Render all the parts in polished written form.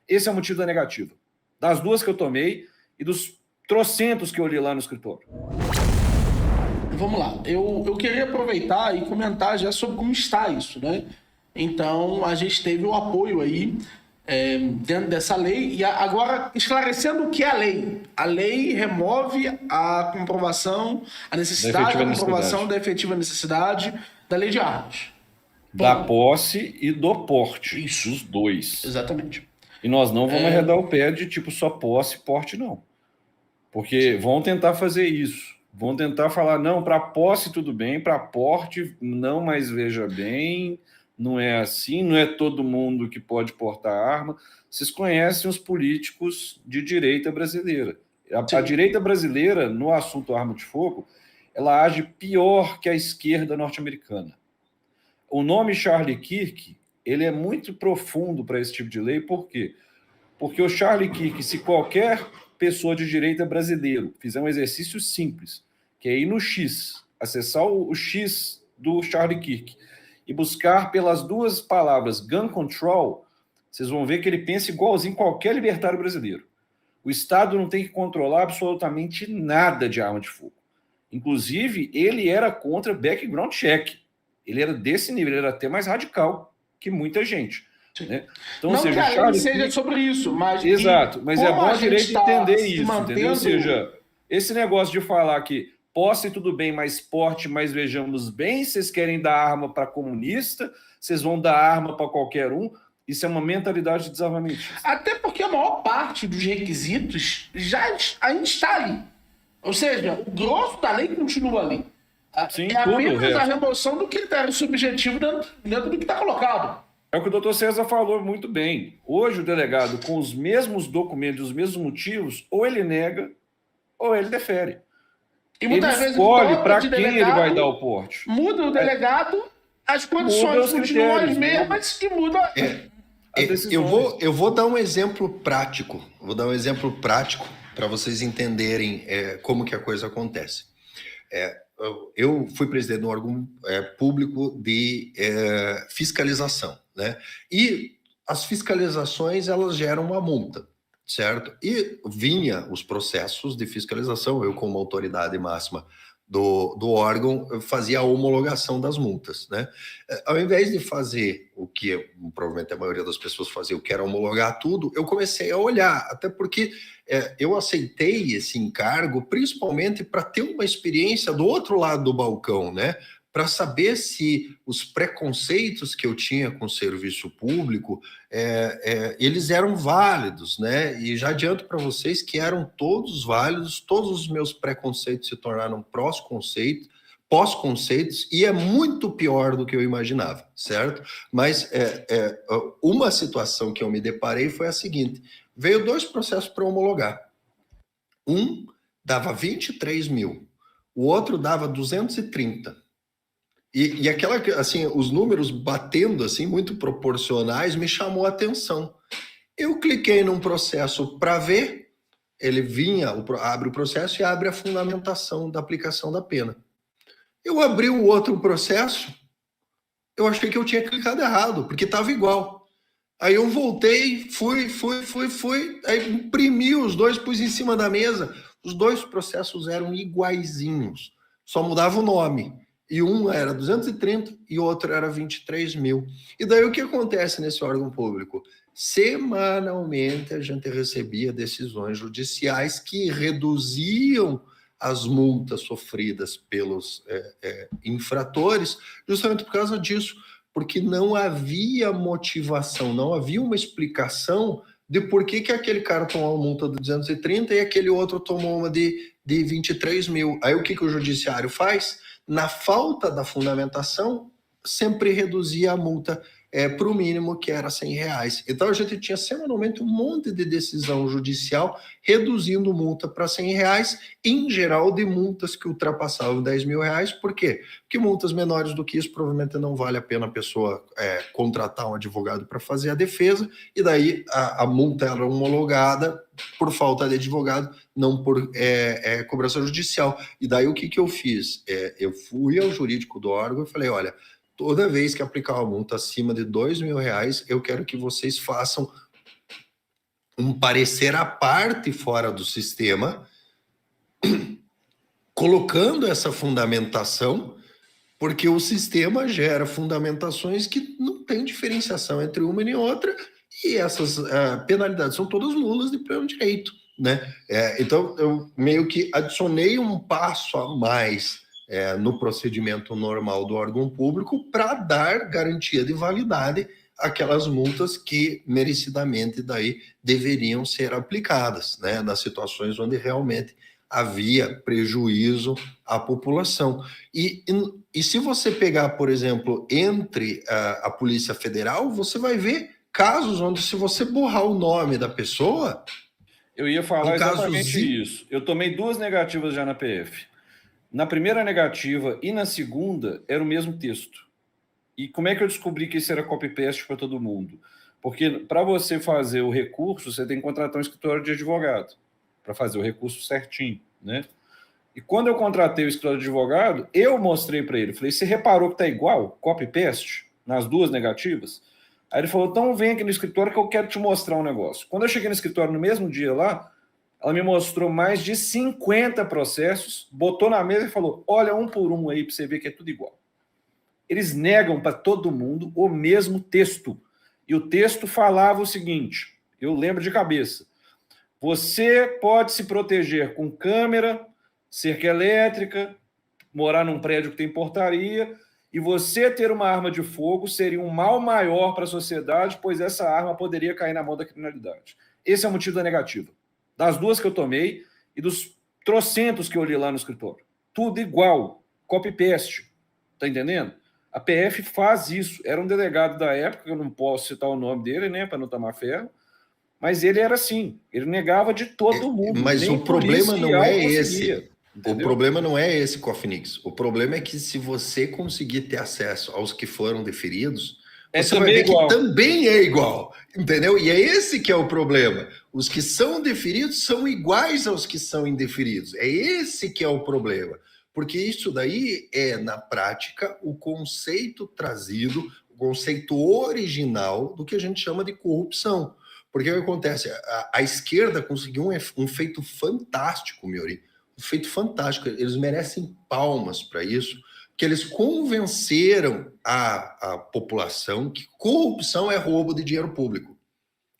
Esse é o motivo da negativa. Das 2 que eu tomei e dos trocentos que eu li lá no escritório. Vamos lá. Eu queria aproveitar e comentar já sobre como está isso, né? Então, a gente teve o apoio aí dentro dessa lei. E agora, esclarecendo o que é a lei. A lei remove a comprovação, a necessidade da comprovação da efetiva necessidade da lei de armas. Da posse e do porte. Isso. Os dois. Exatamente. E nós não vamos arredar o pé de tipo só posse e porte, não. Porque vão tentar fazer isso. Vão tentar falar, não, para posse tudo bem, para porte não, mas veja bem, não é assim, não é todo mundo que pode portar arma. Vocês conhecem os políticos de direita brasileira. A direita brasileira, no assunto arma de fogo, ela age pior que a esquerda norte-americana. O nome Charlie Kirk, ele é muito profundo para esse tipo de lei, por quê? Porque o Charlie Kirk, se qualquer pessoa de direita brasileiro fizer um exercício simples, que é ir no X, acessar o X do Charlie Kirk e buscar pelas 2 palavras gun control, vocês vão ver que ele pensa igualzinho qualquer libertário brasileiro. O Estado não tem que controlar absolutamente nada de arma de fogo. Inclusive, ele era contra background check. Ele era desse nível, ele era até mais radical que muita gente. Né? Então, não ou seja, que a lei seja sobre isso, mas... Exato, mas é bom a direita entender isso, mantendo... entendeu? Ou seja, esse negócio de falar que posse tudo bem, mas porte, mas vejamos bem, vocês querem dar arma para comunista, vocês vão dar arma para qualquer um, isso é uma mentalidade desarmamentista. Até porque a maior parte dos requisitos já ainda está ali. Ou seja, o grosso da lei continua ali. Sim, é apenas a remoção do critério subjetivo dentro do que está colocado. É o que o doutor César falou muito bem. Hoje o delegado, com os mesmos documentos, os mesmos motivos, ou ele nega, ou ele defere. E muitas ele vezes escolhe para quem ele vai dar o porte. Muda o delegado, as condições continuam as mesmas e muda as decisões. Eu vou dar um exemplo prático. Vou dar um exemplo prático para vocês entenderem como que a coisa acontece. Eu fui presidente de um órgão público de fiscalização, né? E as fiscalizações, elas geram uma multa, certo? E vinha os processos de fiscalização, eu como autoridade máxima do órgão, fazia a homologação das multas, né? Ao invés de fazer o que provavelmente a maioria das pessoas fazia, o que era homologar tudo, eu comecei a olhar, até porque eu aceitei esse encargo principalmente para ter uma experiência do outro lado do balcão, né? Para saber se os preconceitos que eu tinha com o serviço público, eles eram válidos, né? E já adianto para vocês que eram todos válidos, todos os meus preconceitos se tornaram pós-conceitos, e é muito pior do que eu imaginava, certo? Mas uma situação que eu me deparei foi a seguinte: veio 2 processos para homologar. Um dava 23 mil, o outro dava 230. E aquela, assim, os números batendo assim, muito proporcionais, me chamou a atenção. Eu cliquei num processo para ver, ele abre o processo e abre a fundamentação da aplicação da pena. Eu abri o outro processo, eu achei que eu tinha clicado errado, porque estava igual. Aí eu voltei, fui, aí imprimi os 2, pus em cima da mesa. Os 2 processos eram iguaizinhos, só mudava o nome. E um era 230 e o outro era 23 mil. E daí o que acontece nesse órgão público? Semanalmente a gente recebia decisões judiciais que reduziam as multas sofridas pelos infratores, justamente por causa disso, porque não havia motivação, não havia uma explicação de por que aquele cara tomou uma multa de 230 e aquele outro tomou uma de 23 mil. Aí o que o judiciário faz? Na falta da fundamentação, sempre reduzia a multa para o mínimo, que era R$100. Então a gente tinha semanalmente um monte de decisão judicial reduzindo multa para R$100, em geral de multas que ultrapassavam R$10 mil. Por quê? Porque multas menores do que isso provavelmente não vale a pena a pessoa contratar um advogado para fazer a defesa, e daí a multa era homologada por falta de advogado, não por cobrança judicial. E daí o que eu fiz? Eu fui ao jurídico do órgão e falei, olha, toda vez que aplicar uma multa acima de R$2 mil, eu quero que vocês façam um parecer à parte fora do sistema, colocando essa fundamentação, porque o sistema gera fundamentações que não tem diferenciação entre uma e outra, e essas penalidades são todas nulas de pleno direito, né? Então, eu meio que adicionei um passo a mais no procedimento normal do órgão público para dar garantia de validade àquelas multas que merecidamente daí deveriam ser aplicadas, né? Nas situações onde realmente havia prejuízo à população. E se você pegar, por exemplo, entre a Polícia Federal, você vai ver casos onde, se você borrar o nome da pessoa... Eu ia falar exatamente isso. Eu tomei 2 negativas já na PF. Na primeira negativa e na segunda, era o mesmo texto. E como é que eu descobri que isso era copy-paste para todo mundo? Porque para você fazer o recurso, você tem que contratar um escritório de advogado para fazer o recurso certinho, né? E quando eu contratei o escritório de advogado, eu mostrei para ele, falei, você reparou que tá igual, copy-paste, nas 2 negativas? Aí ele falou, então vem aqui no escritório que eu quero te mostrar um negócio. Quando eu cheguei no escritório no mesmo dia lá, ela me mostrou mais de 50 processos, botou na mesa e falou, olha um por um aí para você ver que é tudo igual. Eles negam para todo mundo o mesmo texto. E o texto falava o seguinte, eu lembro de cabeça, você pode se proteger com câmera, cerca elétrica, morar num prédio que tem portaria, e você ter uma arma de fogo seria um mal maior para a sociedade, pois essa arma poderia cair na mão da criminalidade. Esse é o motivo da negativa. Das 2 que eu tomei e dos trocentos que eu li lá no escritório. Tudo igual, copy-paste. Tá entendendo? A PF faz isso. Era um delegado da época, eu não posso citar o nome dele, né, para não tomar ferro, mas ele era assim, ele negava de todo mundo. Mas o problema não é esse. Entendeu? O problema não é esse, Cofnix. O problema é que se você conseguir ter acesso aos que foram deferidos, você vai ver que também é igual, entendeu? E é esse que é o problema. Os que são deferidos são iguais aos que são indeferidos. É esse que é o problema. Porque isso daí é, na prática, o conceito trazido, o conceito original do que a gente chama de corrupção. Porque o que acontece? A esquerda conseguiu um feito fantástico, Miori. Um feito fantástico. Eles merecem palmas para isso, que eles convenceram a população que corrupção é roubo de dinheiro público.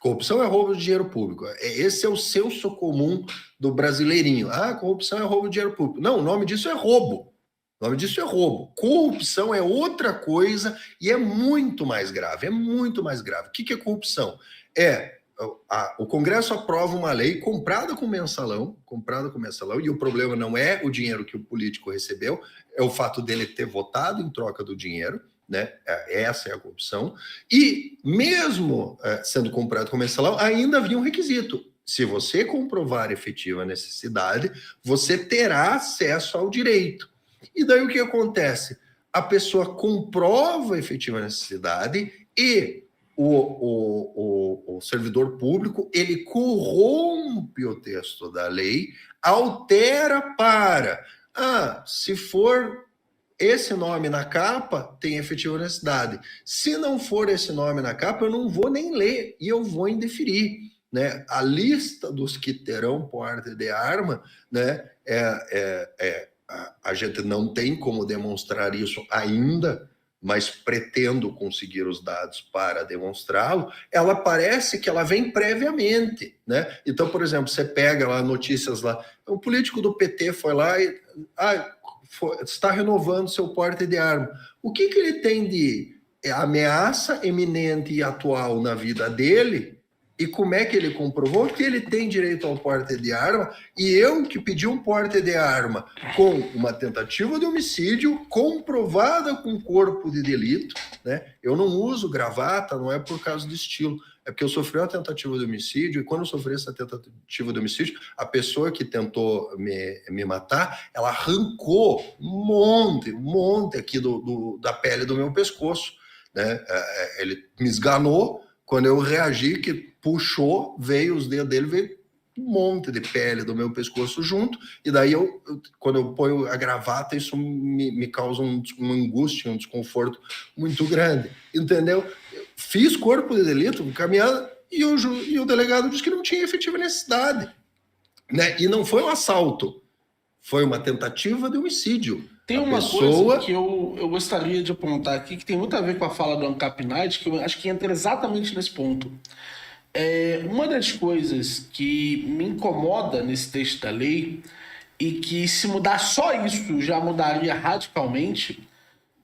Corrupção é roubo de dinheiro público. Esse é o senso comum do brasileirinho. Corrupção é roubo de dinheiro público. Não, o nome disso é roubo. O nome disso é roubo. Corrupção é outra coisa e é muito mais grave. É muito mais grave. O que é corrupção? O Congresso aprova uma lei comprada com mensalão, e o problema não é o dinheiro que o político recebeu, é o fato dele ter votado em troca do dinheiro, né? Essa é a corrupção. E mesmo sendo comprado com mensalão, ainda havia um requisito. Se você comprovar efetiva necessidade, você terá acesso ao direito. E daí o que acontece? A pessoa comprova a efetiva necessidade e o servidor público, ele corrompe o texto da lei, altera para, se for esse nome na capa, tem efetiva necessidade. Se não for esse nome na capa, eu não vou nem ler e eu vou indeferir, né? A lista dos que terão porte de arma, né? A gente não tem como demonstrar isso ainda, mas pretendo conseguir os dados para demonstrá-lo, ela parece que ela vem previamente, né? Então, por exemplo, você pega lá notícias lá, um político do PT foi lá e está renovando seu porte de arma. O que ele tem de ameaça eminente e atual na vida dele? E como é que ele comprovou que ele tem direito ao porte de arma? E eu que pedi um porte de arma com uma tentativa de homicídio comprovada com corpo de delito, né? Eu não uso gravata, não é por causa do estilo, é porque eu sofri uma tentativa de homicídio, e quando eu sofri essa tentativa de homicídio, a pessoa que tentou me matar, ela arrancou um monte aqui da pele do meu pescoço, né? Ele me esganou, quando eu reagi, que puxou, veio os dedos dele, veio um monte de pele do meu pescoço junto, e daí quando eu ponho a gravata, isso me causa uma angústia, um desconforto muito grande, entendeu? Fiz corpo de delito, caminhada, e o delegado disse que não tinha efetiva necessidade. Né? E não foi um assalto, foi uma tentativa de homicídio. Tem uma coisa que eu gostaria de apontar aqui, que tem muito a ver com a fala do Ancap Knight, que eu acho que entra exatamente nesse ponto. Uma das coisas que me incomoda nesse texto da lei, e que se mudar só isso já mudaria radicalmente,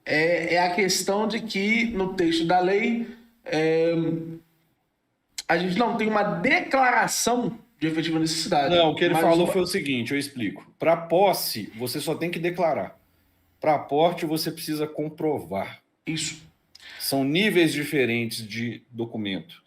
é a questão de que no texto da lei a gente não tem uma declaração de efetiva necessidade. Não, o que ele falou foi o seguinte, eu explico. Para posse, você só tem que declarar. Para porte, você precisa comprovar. Isso. São níveis diferentes de documento.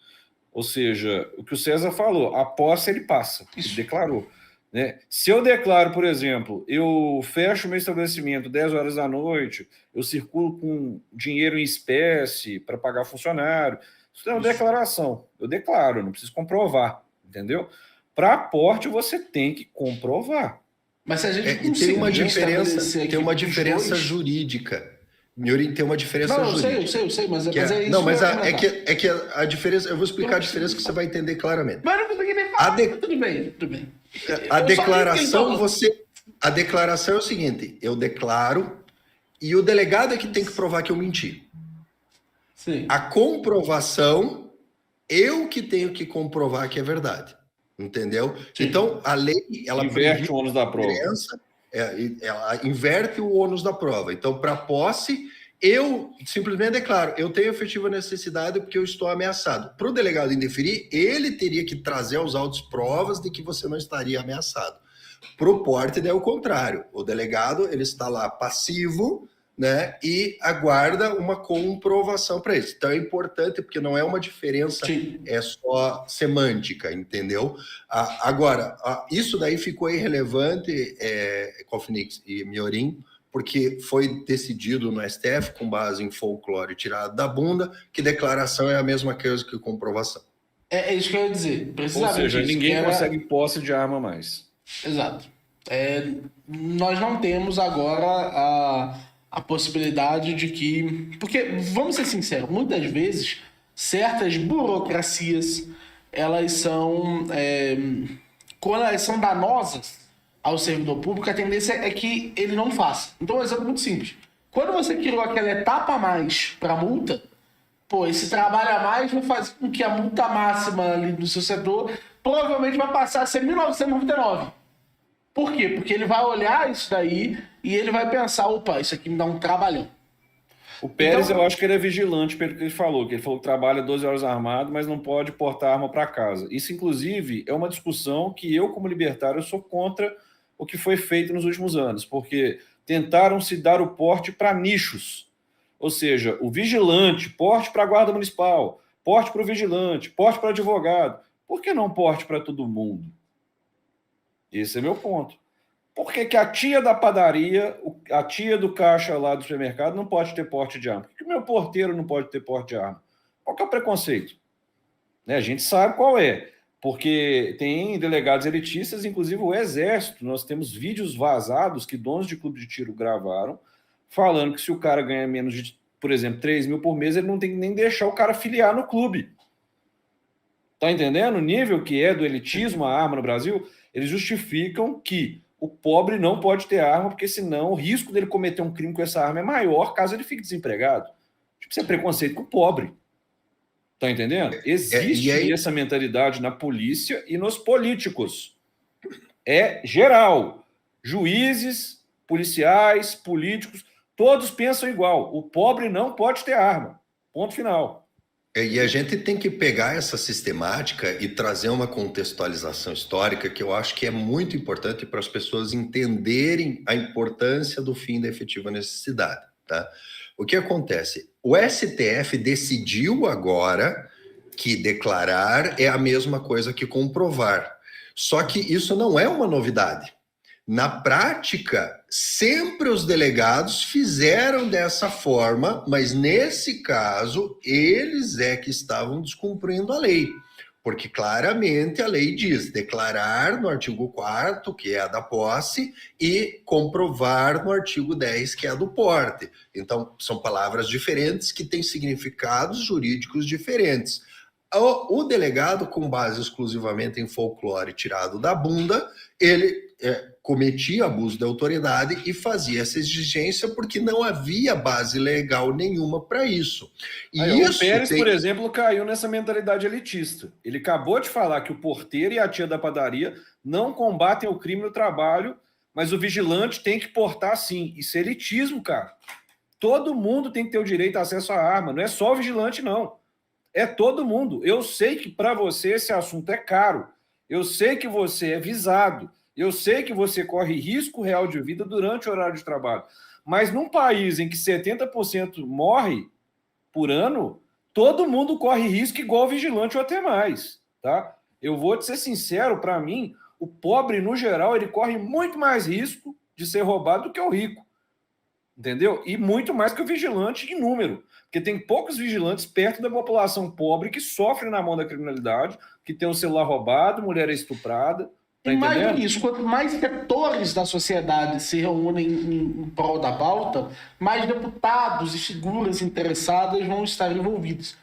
Ou seja, o que o César falou, a posse ele passa, ele declarou. Né? Se eu declaro, por exemplo, eu fecho meu estabelecimento 10 horas da noite, eu circulo com dinheiro em espécie para pagar funcionário, isso é uma declaração. Eu declaro, não preciso comprovar, entendeu? Para porte, você tem que comprovar. Mas se a gente tem uma diferença jurídica. Miorim, tem uma diferença jurídica. Eu sei, mas é isso. Não, mas é que a diferença... Eu vou explicar a diferença que você vai entender claramente. Mas não consegui nem falar. Tudo bem. A declaração é o seguinte, eu declaro e o delegado é que tem que provar que eu menti. Sim. A comprovação, eu que tenho que comprovar que é verdade. Entendeu? Sim. Então, a lei... ela inverte o ônus da prova. Ela inverte o ônus da prova. Então, para posse, eu simplesmente declaro, eu tenho efetiva necessidade porque eu estou ameaçado. Para o delegado indeferir, ele teria que trazer aos autos provas de que você não estaria ameaçado. Para o porte, é o contrário. O delegado, ele está lá passivo, né, e aguarda uma comprovação para isso. Então é importante, porque não é uma diferença só semântica, entendeu? Agora, isso daí ficou irrelevante, Koffnix e Miorim, porque foi decidido no STF, com base em folclore tirado da bunda, que declaração é a mesma coisa que comprovação. É isso que eu ia dizer. Ou seja, ninguém consegue posse de arma mais. Exato. Nós não temos agora a possibilidade de que... Porque, vamos ser sinceros, muitas vezes, certas burocracias, elas são... quando elas são danosas ao servidor público, a tendência é que ele não faça. Então, um exemplo muito simples. Quando você criou aquela etapa a mais para a multa, esse trabalho a mais vai fazer com que a multa máxima ali do seu setor provavelmente vai passar a ser 1.999. Por quê? Porque ele vai olhar isso daí e ele vai pensar, opa, isso aqui me dá um trabalhão. O Pérez, eu acho que ele é vigilante pelo que ele falou que trabalha 12 horas armado, mas não pode portar arma para casa. Isso, inclusive, é uma discussão que eu, como libertário, eu sou contra o que foi feito nos últimos anos, porque tentaram se dar o porte para nichos. Ou seja, o vigilante, porte para a guarda municipal, porte para o vigilante, porte para o advogado. Por que não porte para todo mundo? Esse é meu ponto. Por que a tia da padaria, a tia do caixa lá do supermercado não pode ter porte de arma? Por que o meu porteiro não pode ter porte de arma? Qual que é o preconceito? A gente sabe qual é. Porque tem delegados elitistas, inclusive o Exército. Nós temos vídeos vazados que donos de clube de tiro gravaram, falando que se o cara ganha menos de, por exemplo, 3 mil por mês, ele não tem que nem deixar o cara filiar no clube. Tá entendendo o nível que é do elitismo a arma no Brasil? Eles justificam que o pobre não pode ter arma, porque senão o risco dele cometer um crime com essa arma é maior caso ele fique desempregado. Isso é preconceito com o pobre. Tá entendendo? Existe essa mentalidade na polícia e nos políticos. É geral. Juízes, policiais, políticos, todos pensam igual. O pobre não pode ter arma. Ponto final. E a gente tem que pegar essa sistemática e trazer uma contextualização histórica que eu acho que é muito importante para as pessoas entenderem a importância do fim da efetiva necessidade. Tá? O que acontece? O STF decidiu agora que declarar é a mesma coisa que comprovar. Só que isso não é uma novidade. Na prática, sempre os delegados fizeram dessa forma, mas nesse caso, eles é que estavam descumprindo a lei. Porque claramente a lei diz declarar no artigo 4º, que é a da posse, e comprovar no artigo 10, que é a do porte. Então, são palavras diferentes que têm significados jurídicos diferentes. O delegado, com base exclusivamente em folclore tirado da bunda, ele cometia abuso de autoridade e fazia essa exigência porque não havia base legal nenhuma para isso. E o Pérez, por exemplo, caiu nessa mentalidade elitista. Ele acabou de falar que o porteiro e a tia da padaria não combatem o crime no trabalho, mas o vigilante tem que portar sim. Isso é elitismo, cara. Todo mundo tem que ter o direito a acesso à arma, não é só o vigilante, não. É todo mundo. Eu sei que para você esse assunto é caro. Eu sei que você é visado. Eu sei que você corre risco real de vida durante o horário de trabalho. Mas num país em que 70% morre por ano, todo mundo corre risco igual vigilante ou até mais, tá? Eu vou te ser sincero, para mim, o pobre, no geral, ele corre muito mais risco de ser roubado do que o rico. Entendeu? E muito mais que o vigilante em número. Porque tem poucos vigilantes perto da população pobre que sofre na mão da criminalidade, que tem o celular roubado, mulher estuprada. Tá e mais entendendo? do que isso, quanto mais setores da sociedade se reúnem em prol da pauta, mais deputados e figuras interessadas vão estar envolvidos.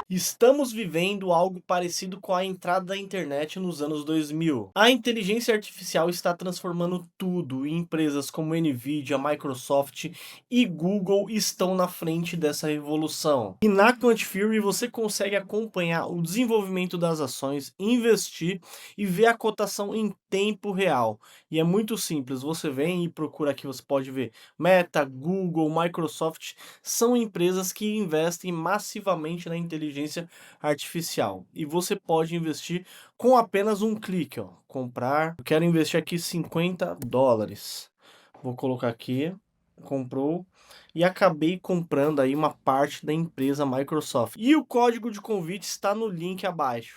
Estamos vivendo algo parecido com a entrada da internet nos anos 2000. A inteligência artificial está transformando tudo e empresas como Nvidia, Microsoft e Google estão na frente dessa revolução. E na Quantifury você consegue acompanhar o desenvolvimento das ações, investir e ver a cotação em tempo real. E é muito simples, você vem e procura aqui, você pode ver Meta, Google, Microsoft, são empresas que investem massivamente na inteligência artificial. E você pode investir com apenas um clique, ó. Comprar, eu quero investir aqui $50. Vou colocar aqui, comprou. E acabei comprando aí uma parte da empresa Microsoft. E o código de convite está no link abaixo.